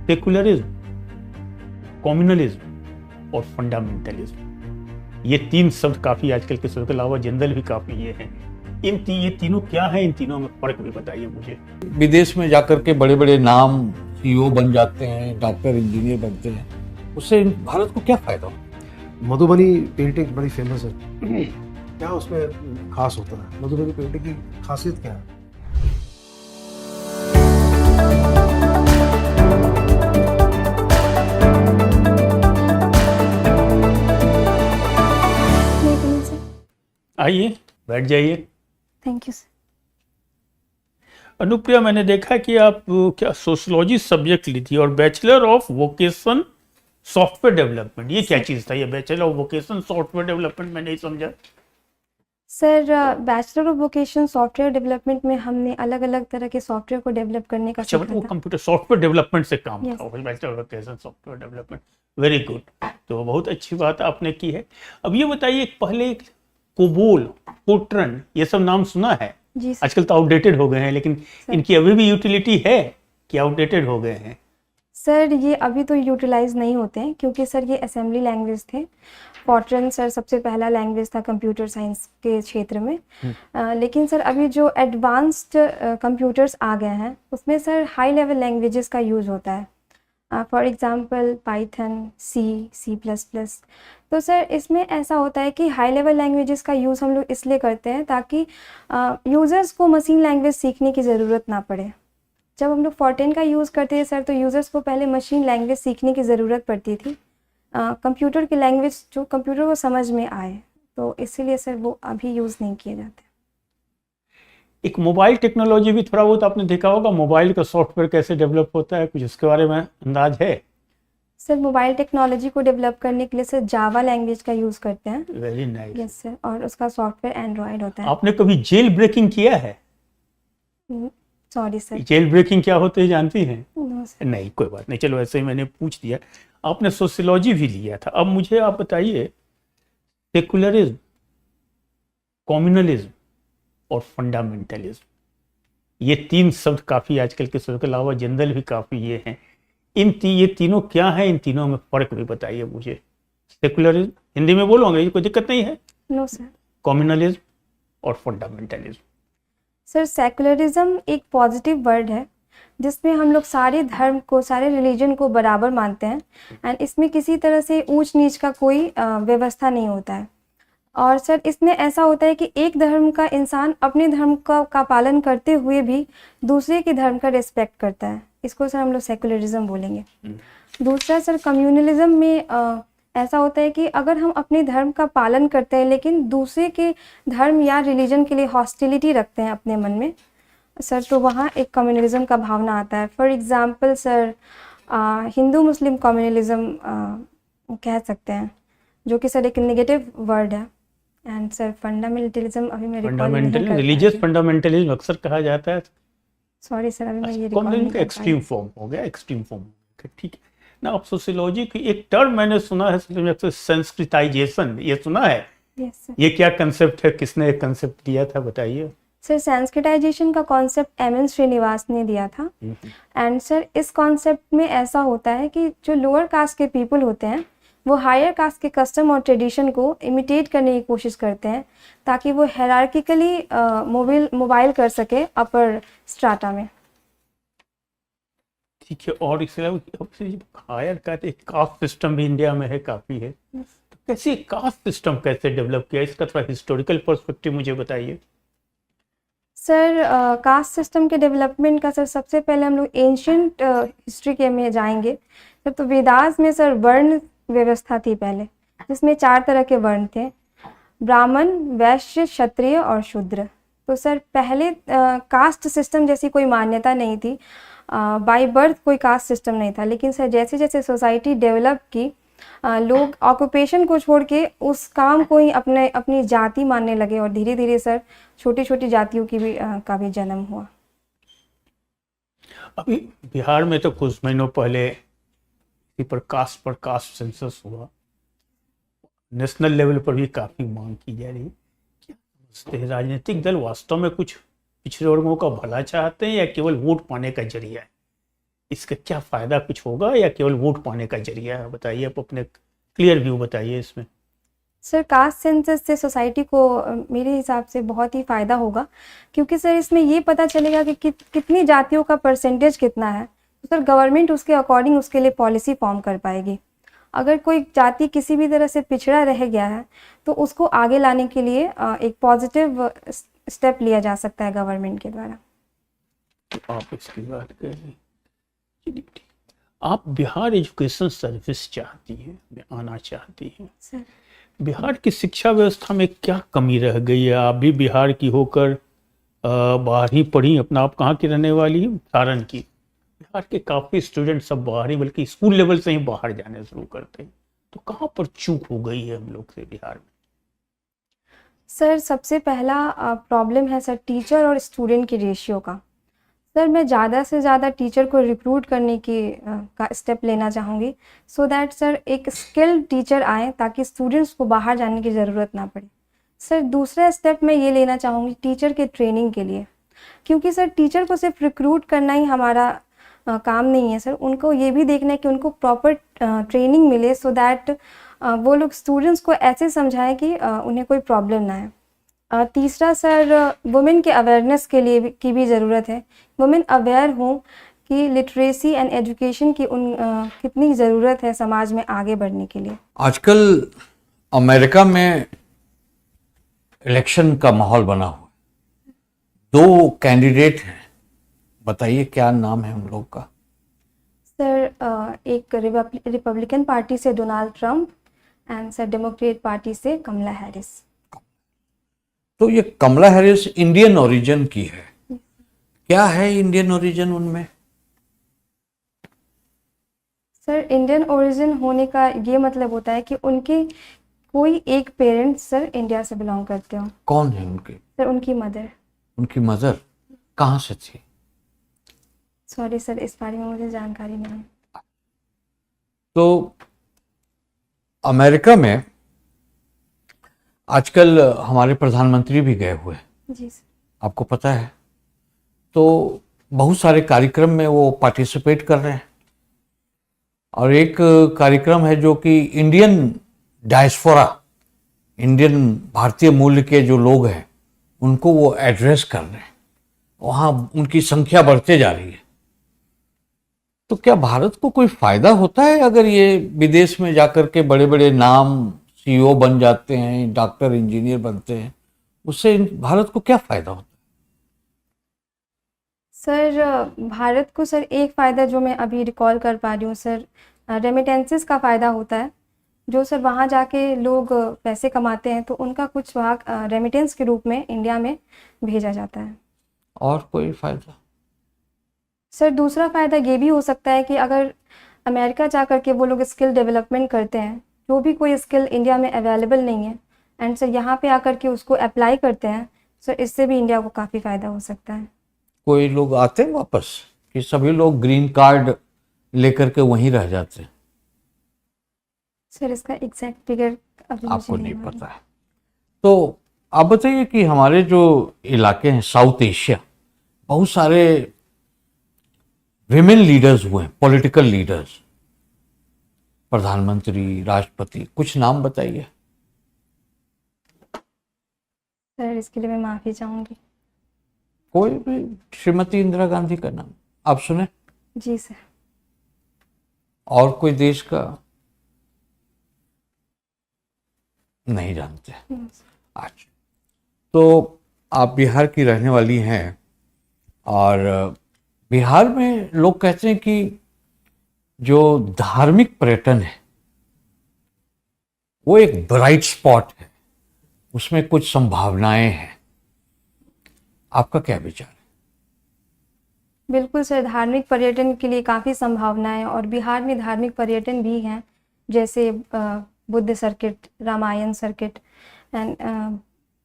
Secularism, communalism और fundamentalism, ये तीन शब्द काफी आजकल के शब्द के अलावा जनरल भी काफी ये हैं। ये तीनों क्या है, इन तीनों में फर्क भी बताइए मुझे। विदेश में जाकर के बड़े बड़े नाम सीईओ बन जाते हैं, डॉक्टर इंजीनियर बनते हैं, उससे भारत को क्या फायदा हो? मधुबनी पेंटिंग बड़ी फेमस है, क्या उसमें खास होता है? मधुबनी पेंटिंग की खासियत क्या है? आइए बैठ जाइए। Thank you sir. अनुप्रिया, मैंने देखा कि आप क्या सोशियोलॉजी सब्जेक्ट ली थी और bachelor of vocation software development, ये क्या चीज़ था? ये bachelor of vocation software development मैं नहीं समझा। Sir bachelor of vocation software development में हमने अलग अलग तरह के सॉफ्टवेयर को डेवलप करने का अच्छा, सीखा वो था। कंप्यूटर सॉफ्टवेयर डेवलपमेंट से काम Yes. था, bachelor of vocation software development. Very good, तो बहुत अच्छी बात आपने की है। अब ये बताइए, पहले कोबोल, फोर्ट्रन, ये सब नाम सुना है? जी सर। आजकल तो आउटडेटेड हो गए हैं, लेकिन इनकी अभी भी यूटिलिटी है कि आउटडेटेड हो गए हैं? सर ये अभी तो यूटिलाइज नहीं होते हैं क्योंकि सर ये असेंबली लैंग्वेज थे। फॉर्ट्रन सर सबसे पहला लैंग्वेज था कंप्यूटर साइंस के क्षेत्र में। लेकिन सर अभी जो एडवांस्ड कंप्यूटर्स आ गए हैं उसमें सर हाई लेवल लैंग्वेजेस का यूज़ होता है। For example Python, C plus plus. तो सर इसमें ऐसा होता है कि हाई लेवल लैंग्वेजेस का यूज़ हम लोग इसलिए करते हैं ताकि यूज़र्स को मशीन लैंग्वेज सीखने की ज़रूरत ना पड़े। जब हम लोग फॉर्ट्रन का यूज़ करते थे सर तो यूज़र्स को पहले मशीन लैंग्वेज सीखने की ज़रूरत पड़ती थी, कंप्यूटर की लैंग्वेज जो कंप्यूटर को समझ में आए, तो इसीलिए सर वो अभी यूज़ नहीं किए जाते। एक मोबाइल टेक्नोलॉजी भी थोड़ा बहुत आपने देखा होगा, मोबाइल का सॉफ्टवेयर कैसे डेवलप होता है, कुछ उसके बारे में अंदाज है? सर मोबाइल टेक्नोलॉजी को डेवलप करने के लिए सर जावा लैंग्वेज का यूज़ करते हैं। Very nice. यस सर, और उसका सॉफ्टवेयर एंड्रॉयड होता है। आपने कभी जेल ब्रेकिंग किया है? Sorry sir. जेल ब्रेकिंग क्या होते है जानती हैं? No sir. नहीं, कोई बात नहीं, चलो ऐसे ही मैंने पूछ दिया। आपने सोशियोलॉजी भी लिया था। अब मुझे आप बताइए, सेकुलरिज्म, कम्युनलिज्म और फंडामेंटलिज्म, ये तीन शब्द काफी आजकल के शब्द के अलावा जनरल भी काफी ये हैं। ये तीनों क्या है, इन तीनों में फर्क भी बताइए मुझे। सेकुलरिज्म हिंदी में बोलोगे, कोई दिक्कत नहीं है? No sir. कम्युनलिज्म और फंडामेंटलिज्म। सर सेकुलरिज्म एक पॉजिटिव वर्ड है जिसमें हम लोग सारे धर्म को, सारे रिलीजन को बराबर मानते हैं एंड इसमें किसी तरह से ऊंच नीच का कोई व्यवस्था नहीं होता है। और सर इसमें ऐसा होता है कि एक धर्म का इंसान अपने धर्म का पालन करते हुए भी दूसरे के धर्म का रिस्पेक्ट करता है। इसको सर हम लोग सेकुलरिज्म बोलेंगे। दूसरा सर कम्युनलिज्म में ऐसा होता है कि अगर हम अपने धर्म का पालन करते हैं लेकिन दूसरे के धर्म या रिलीजन के लिए हॉस्टिलिटी रखते हैं अपने मन में सर, तो वहाँ एक कम्युनलिज्म का भावना आता है। For example sir Hindu Muslim communalism कह सकते हैं, जो कि सर एक नेगेटिव वर्ड है। एंड सर फंडामेंटलिज्म अभी मैं रिकॉल नहीं कर पा रिलीजियस रही। फंडामेंटलिज्म अक्सर कहा जाता है। सॉरी सर, अभी मैं ये रिकॉल नहीं कम्युनलिज्म का कर पा एक्सट्रीम फॉर्म हो गया, एक्सट्रीम फॉर्म। ठीक है ना। अब सोशियोलॉजी की एक टर्म मैंने सुना है, संस्कृताइजेशन, ये सुना है? रही। Yes sir. ये क्या कंसेप्ट है, किसने कंसेप्ट दिया था, बताइए। सर संस्कृताइजेशन का कॉन्सेप्ट एम.एन. श्रीनिवास ने दिया था। एंड सर इस कॉन्सेप्ट में ऐसा होता है कि जो लोअर कास्ट के पीपल होते हैं वो हायर कास्ट के कस्टम और ट्रेडिशन को इमिटेट करने की कोशिश करते हैं ताकि वो हायरार्किकली मोबाइल कर सके अपर स्ट्राटा में। ठीक है। और इसके अलावा हायर कास्ट सिस्टम भी इंडिया में है, काफी है। तो कैसे कास्ट सिस्टम कैसे डेवलप किया, इसका थोड़ा हिस्टोरिकल पर्सपेक्टिव मुझे बताइए। सर कास्ट सिस्टम के डेवलपमेंट का सर सबसे पहले हम लोग एंशियंट हिस्ट्री के में जाएंगे सर। तो वेदास में सर वर्ण व्यवस्था थी पहले, जिसमें 4 तरह के वर्ण थे, ब्राह्मण, वैश्य, क्षत्रिय और शूद्र। तो सर पहले कास्ट सिस्टम जैसी कोई मान्यता नहीं थी, बाय बर्थ कोई कास्ट सिस्टम नहीं था। लेकिन सर जैसे जैसे सोसाइटी डेवलप की लोग ऑक्यूपेशन को छोड़ के उस काम को ही अपनी जाति मानने लगे और धीरे धीरे सर छोटी छोटी जातियों की भी का भी जन्म हुआ। अभी बिहार में तो कुछ महीनों पहले पर कास्ट सेंसस हुआ, नेशनल लेवल पर भी काफी मांग की जा रही है। क्या समझते हैं, राजनीतिक दल वास्तव में कुछ पिछड़े वर्गों का भला चाहते हैं या केवल वोट पाने का जरिया है? इसका क्या फायदा कुछ होगा या केवल वोट पाने का जरिया है? बताइए, आप अपने क्लियर व्यू बताइए इसमें। सर कास्ट सेंसस से सोसाइटी को मेरे हिसाब से बहुत ही फ़ायदा होगा, क्योंकि सर इसमें ये पता चलेगा कि कितनी जातियों का परसेंटेज कितना है, तो सर गवर्नमेंट उसके अकॉर्डिंग उसके लिए पॉलिसी फॉर्म कर पाएगी। अगर कोई जाति किसी भी तरह से पिछड़ा रह गया है तो उसको आगे लाने के लिए एक पॉजिटिव स्टेप लिया जा सकता है गवर्नमेंट के द्वारा। तो आप इसकी बात कर रहे हैं, चलिए ठीक। आप बिहार एजुकेशन सर्विस चाहती हैं, आना चाहती हैं, सर बिहार की शिक्षा व्यवस्था में क्या कमी रह गई है? आप भी बिहार की होकर बाहर ही पढ़ी, अपना आप कहाँ की रहने वाली हैं? सारण की। बिहार के काफ़ी स्टूडेंट सब बाहर ही, बल्कि स्कूल लेवल से ही बाहर जाने शुरू करते हैं, तो कहाँ पर चूक हो गई है हम लोग से बिहार में? सर सबसे पहला प्रॉब्लम है सर टीचर और स्टूडेंट के रेशियो का। सर मैं ज़्यादा से ज़्यादा टीचर को रिक्रूट करने की का स्टेप लेना चाहूँगी, सो दैट सर एक स्किल्ड टीचर आए ताकि स्टूडेंट्स को बाहर जाने की ज़रूरत ना पड़े। सर दूसरा स्टेप मैं ये लेना चाहूँगी टीचर के ट्रेनिंग के लिए, क्योंकि सर टीचर को सिर्फ रिक्रूट करना ही हमारा काम नहीं है सर, उनको ये भी देखना है कि उनको प्रॉपर ट्रेनिंग मिले, सो दैट वो लोग स्टूडेंट्स को ऐसे समझाएं कि उन्हें कोई प्रॉब्लम ना है। तीसरा सर वुमेन के अवेयरनेस के लिए की भी ज़रूरत है। वुमेन अवेयर हों कि लिटरेसी एंड एजुकेशन की कितनी ज़रूरत है समाज में आगे बढ़ने के लिए। आजकल अमेरिका में इलेक्शन का माहौल बना हुआ है, दो कैंडिडेट हैं, बताइए क्या नाम है उन लोग का? सर एक रिपब्लिकन पार्टी से Donald Trump and sir Democrat party से कमला हैरिस। तो ये कमला हैरिस इंडियन ओरिजिन की है, क्या है इंडियन ओरिजिन उनमें? सर इंडियन ओरिजिन होने का ये मतलब होता है कि उनके कोई एक पेरेंट्स सर इंडिया से बिलोंग करते हो। कौन है उनके? सर उनकी मदर। उनकी मदर कहाँ से थी? सॉरी सर, इस बारे में मुझे जानकारी नहीं है। तो अमेरिका में आजकल हमारे प्रधानमंत्री भी गए हुए हैं, जी सर। आपको पता है। तो बहुत सारे कार्यक्रम में वो पार्टिसिपेट कर रहे हैं, और एक कार्यक्रम है जो कि इंडियन डायस्पोरा, इंडियन भारतीय मूल्य के जो लोग हैं उनको वो एड्रेस कर रहे हैं, वहाँ उनकी संख्या बढ़ते जा रही है। तो क्या भारत को कोई फायदा होता है अगर ये विदेश में जाकर के बड़े बड़े नाम, सीईओ बन जाते हैं, डॉक्टर इंजीनियर बनते हैं, उससे भारत को क्या फायदा होता है? सर भारत को सर एक फ़ायदा जो मैं अभी रिकॉल कर पा रही हूँ सर, रेमिटेंसेस का फ़ायदा होता है। जो सर वहाँ जाके लोग पैसे कमाते हैं तो उनका कुछ भाग रेमिटेंस के रूप में इंडिया में भेजा जाता है। और कोई फायदा? सर दूसरा फ़ायदा ये भी हो सकता है कि अगर अमेरिका जा कर के वो लोग स्किल डेवलपमेंट करते हैं, जो भी कोई स्किल इंडिया में अवेलेबल नहीं है, एंड सर यहाँ पे आकर के उसको अप्लाई करते हैं, सर इससे भी इंडिया को काफ़ी फ़ायदा हो सकता है। कोई लोग आते हैं वापस कि सभी लोग ग्रीन कार्ड लेकर के वहीं रह जाते हैं? सर इसका एग्जैक्ट फिगर अभी आपको मुझे नहीं मालूम। पता है। तो आप बताइए कि हमारे जो इलाके हैं साउथ एशिया, बहुत सारे विमेन लीडर्स हुए हैं, पॉलिटिकल लीडर्स, प्रधानमंत्री, राष्ट्रपति, कुछ नाम बताइए। सर इसके लिए मैं माफ़ी चाहूँगी। कोई भी, श्रीमती इंदिरा गांधी का नाम आप सुने? जी सर। और कोई देश का नहीं जानते? अच्छा, तो आप बिहार की रहने वाली हैं, और बिहार में लोग कहते हैं कि जो धार्मिक पर्यटन है वो एक ब्राइट स्पॉट है, उसमें कुछ संभावनाएं हैं, आपका क्या विचार है? बिल्कुल सर, धार्मिक पर्यटन के लिए काफ़ी संभावनाएं, और बिहार में धार्मिक पर्यटन भी हैं, जैसे Buddha circuit, Ramayana circuit, and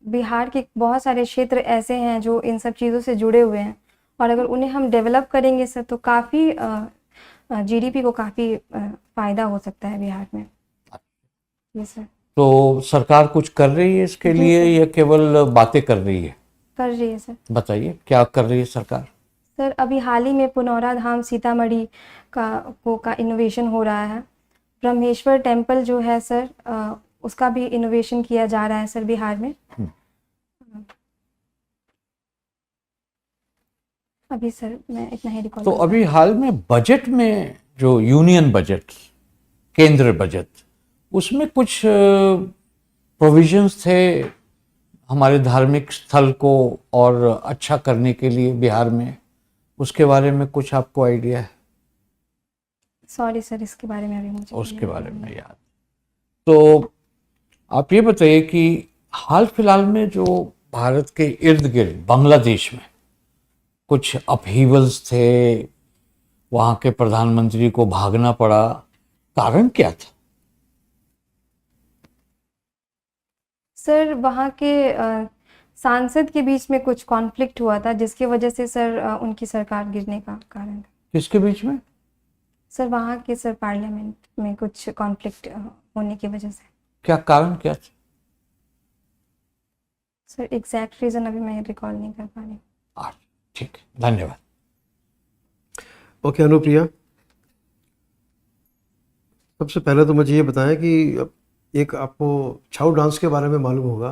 Bihar के बहुत सारे क्षेत्र ऐसे हैं जो इन सब चीज़ों से जुड़े हुए हैं, और अगर उन्हें हम डेवलप करेंगे सर तो काफ़ी जीडीपी को काफ़ी फ़ायदा हो सकता है बिहार में। जी सर। तो सरकार कुछ कर रही है इसके लिए या केवल बातें कर रही है? कर रही है सर। बताइए क्या कर रही है सरकार? सर अभी हाल ही में पुनौरा धाम सीतामढ़ी का इनोवेशन हो रहा है। ब्रह्मेश्वर टेम्पल जो है सर, उसका भी इनोवेशन किया जा रहा है सर बिहार में। अभी सर मैं इतना ही रिकॉल तो अभी हाल में बजट में जो यूनियन बजट, केंद्र बजट, उसमें कुछ प्रोविजंस थे हमारे धार्मिक स्थल को और अच्छा करने के लिए बिहार में, उसके बारे में कुछ आपको आइडिया है? सॉरी सर, इसके बारे में अभी मुझे उसके बारे में याद तो आप ये बताइए कि हाल फिलहाल में जो भारत के इर्द गिर्द बांग्लादेश में कुछ अपहीवल्स थे, वहाँ के प्रधानमंत्री को भागना पड़ा, कारण क्या था? सर वहाँ के सांसद के बीच में कुछ कॉन्फ्लिक्ट हुआ था, जिसकी वजह से सर उनकी सरकार गिरने का कारण था। किसके बीच में? सर वहाँ के सर पार्लियामेंट में कुछ कॉन्फ्लिक्ट होने की वजह से। क्या कारण क्या था? सर एग्जैक्ट रीजन अभी मैं रिकॉल नहीं कर पा रही। ठीक है, धन्यवाद। ओके अनुप्रिया, सबसे पहले तो मुझे ये बताएं कि एक आपको छाऊ डांस के बारे में मालूम होगा,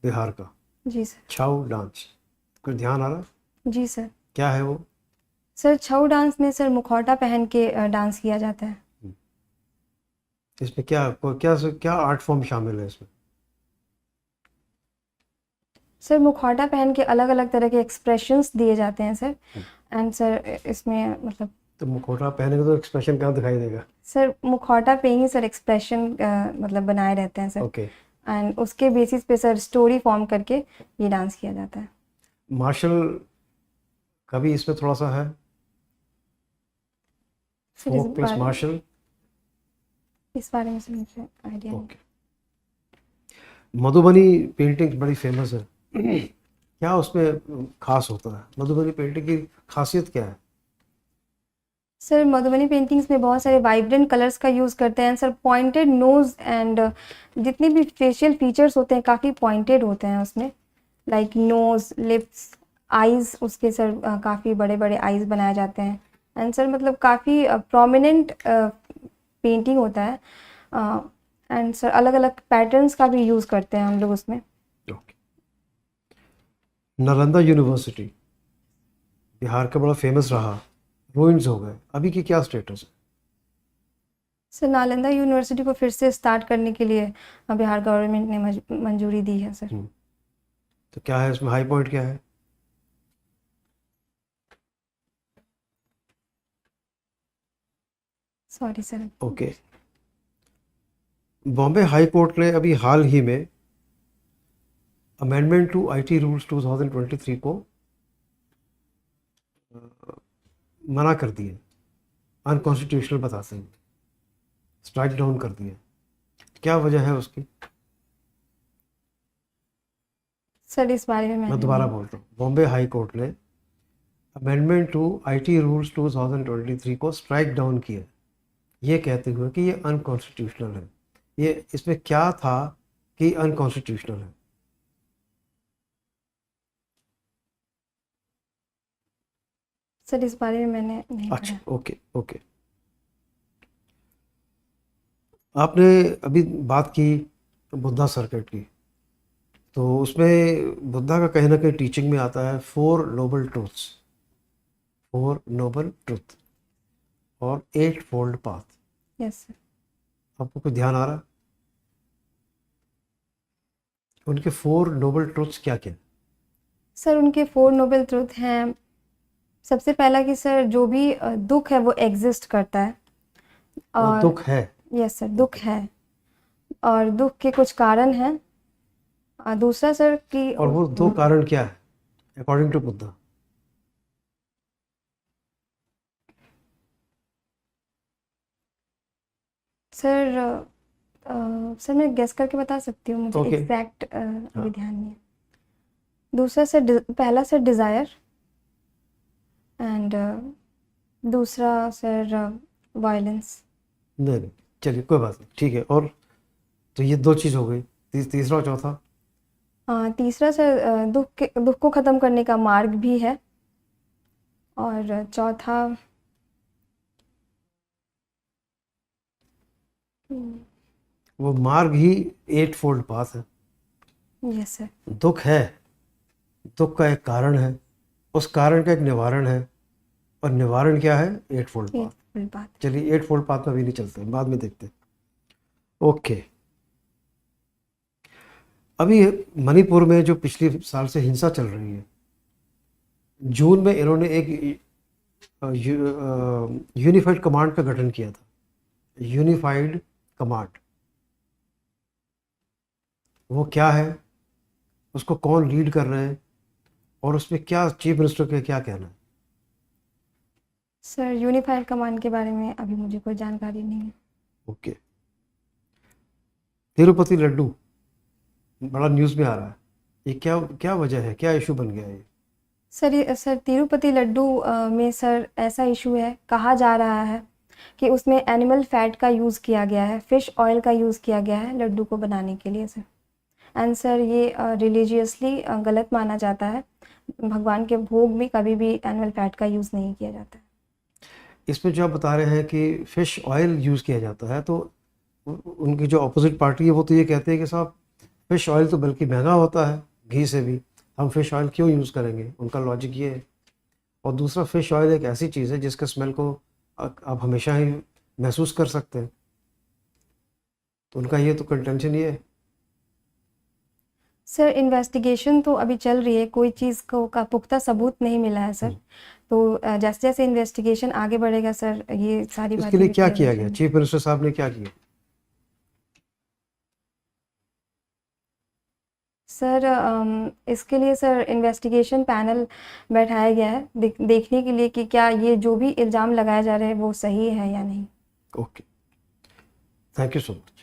बिहार का जी सर। छाऊ डांस, कुछ ध्यान आ रहा? जी सर। क्या है वो? सर छऊ डांस में सर मुखौटा पहन के डांस किया जाता है। इसमें क्या क्या क्या आर्ट फॉर्म शामिल है इसमें? सर मुखौटा पहन के अलग अलग तरह के एक्सप्रेशंस दिए जाते हैं सर। एंड सर इसमें मतलब तो मुखौटा पहनेंगे तो एक्सप्रेशन कहाँ दिखाई देगा? सर मुखौटा पे ही सर एक्सप्रेशन मतलब बनाए रहते हैं सर। ओके। एंड उसके बेसिस पे सर स्टोरी फॉर्म करके ये डांस किया जाता है। मार्शल का भी इसमें थोड़ा सा है, सर इस फोक प्लस बारे- मार्शल। इस बारे में सर मुझे आइडिया नहीं। ओके। मधुबनी पेंटिंग बड़ी फेमस है, क्या उसमें खास होता है? मधुबनी पेंटिंग की खासियत क्या है? सर मधुबनी पेंटिंग्स में बहुत सारे वाइब्रेंट कलर्स का यूज़ करते हैं सर। पॉइंटेड नोज एंड जितने भी फेशियल फीचर्स होते हैं काफ़ी पॉइंटेड होते हैं उसमें, लाइक नोज, लिप्स, आइज़, उसके सर काफ़ी बड़े बड़े आइज़ बनाए जाते हैं। एंड सर मतलब काफ़ी प्रोमिनेंट पेंटिंग होता है। एंड सर अलग अलग पैटर्न्स का भी यूज़ करते हैं हम लोग उसमें। ओके। नालंदा यूनिवर्सिटी बिहार का बड़ा फेमस रहा, रूइंस हो गए, अभी की क्या स्टेटस है? सर नालंदा यूनिवर्सिटी को फिर से स्टार्ट करने के लिए बिहार गवर्नमेंट ने मंजूरी दी है सर। तो क्या है इसमें, हाई पॉइंट क्या है? Sorry sir. Okay. Bombay high court ने अभी हाल ही में अमेंडमेंट टू आईटी रूल्स 2023 को मना कर दिए, अनकॉन्स्टिट्यूशनल बताते हैं, स्ट्राइक डाउन कर दिए। क्या वजह है उसकी? सर इस बारे में मैं दोबारा बोलता हूँ, बॉम्बे हाई कोर्ट ने अमेंडमेंट टू आईटी रूल्स 2023 को स्ट्राइक डाउन किया, ये कहते हुए कि ये अनकॉन्स्टिट्यूशनल है। ये इसमें क्या था कि अनकॉन्स्टिट्यूशनल है? सर इस बारे में मैंने नहीं अच्छा, पढ़ा। Okay okay. आपने अभी बात की बुद्धा सर्किट की, तो उसमें बुद्धा का कहीं ना कहीं टीचिंग में आता है 4 नोबल ट्रूथ्स, 4 नोबल ट्रूथ और 8 फोल्ड पाथ। Yes sir. आपको कुछ ध्यान आ रहा? उनके 4 नोबल ट्रूथ्स क्या क्या? सर उनके 4 नोबल ट्रूथ हैं। सबसे पहला कि सर जो भी दुख है वो एग्जिस्ट करता है। और दुख है? यस सर, दुख है और दुख के कुछ कारण हैं। और दूसरा सर कि और वो 2 कारण क्या है according to Buddha? Sir sir मैं गेस करके बता सकती हूँ, मुझे Okay. एग्जैक्ट अभी ध्यान नहीं है। दूसरा सर पहला सर डिज़ायर एंड दूसरा सर वायलेंस। नहीं, चलिए कोई बात नहीं, ठीक है। और तो ये 2 चीज़ हो गई, तीसरा और चौथा? तीसरा सर दुख को ख़त्म करने का मार्ग भी है। और चौथा वो मार्ग ही 8 फोल्ड पाथ है। Yes sir. दुख है, दुख का एक कारण है, उस कारण का एक निवारण है, और निवारण क्या है? 8 फोल्ड पाथ। फुल बात। चलिए 8 फोल्ड पाथ में अभी नहीं चलते, बाद में देखते हैं। ओके, अभी मणिपुर में जो पिछले साल से हिंसा चल रही है, जून में इन्होंने एक यूनिफाइड कमांड का गठन किया था। यूनिफाइड कमांड वो क्या है, उसको कौन लीड कर रहे हैं, और उसमें क्या चीफ मिनिस्टर का क्या कहना है? सर यूनिफाइड कमांड के बारे में अभी मुझे कोई जानकारी नहीं है। ओके, तिरुपति लड्डू बड़ा न्यूज़ में आ रहा है, ये क्या क्या वजह है, क्या इशू बन गया है ये? सर तिरुपति लड्डू में सर ऐसा इशू है, कहा जा रहा है कि उसमें एनिमल फैट का यूज़ किया गया है, फिश ऑयल का यूज़ किया गया है लड्डू को बनाने के लिए सर। एंड सर ये रिलीजियसली गलत माना जाता है। भगवान के भोग में कभी भी एनिमल फैट का यूज़ नहीं किया जाता है। इसमें जो आप बता रहे हैं कि फ़िश ऑयल यूज़ किया जाता है, तो उनकी जो अपोजिट पार्टी है वो तो ये कहते हैं कि साहब फ़िश ऑयल तो बल्कि महंगा होता है घी से भी, हम फ़िश ऑयल क्यों यूज़ करेंगे? उनका लॉजिक ये है। और दूसरा, फ़िश ऑयल एक ऐसी चीज़ है जिसका स्मेल को आप हमेशा ही महसूस कर सकते हैं, तो उनका ये तो कंटेंशन ये है। सर इन्वेस्टिगेशन तो अभी चल रही है, कोई चीज़ को का पुख्ता सबूत नहीं मिला है सर। तो जैसे जैसे इन्वेस्टिगेशन आगे बढ़ेगा सर ये सारी इसके बातें लिए भी क्या clear किया हो गया? जाएंगी। चीफ मिनिस्टर साहब ने क्या किया? सर इसके लिए सर इन्वेस्टिगेशन पैनल बैठाया गया है देखने के लिए कि क्या ये जो भी इल्ज़ाम लगाए जा रहे हैं वो सही है या नहीं। Okay, thank you so much.